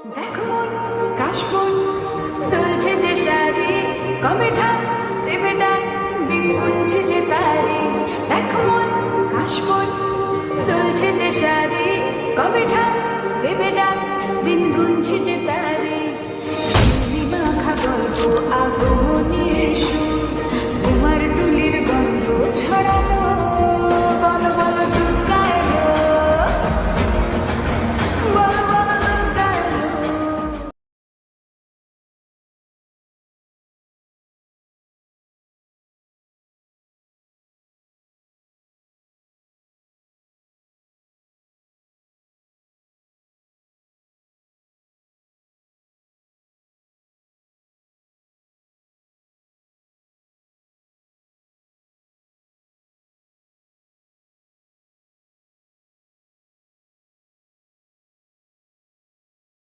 দেখ মন কাশবন তুলছে যে শাড়ি, কবে ঠাক দেবে ডাক, দিন গুনছে যে তারি। দেখ মন কাশবন তুলছে যে শাড়ি, কবে ঠাক দেবে ডাক, দিন গুনছে যে তারি। শিউলি মাখা গল্প আগুন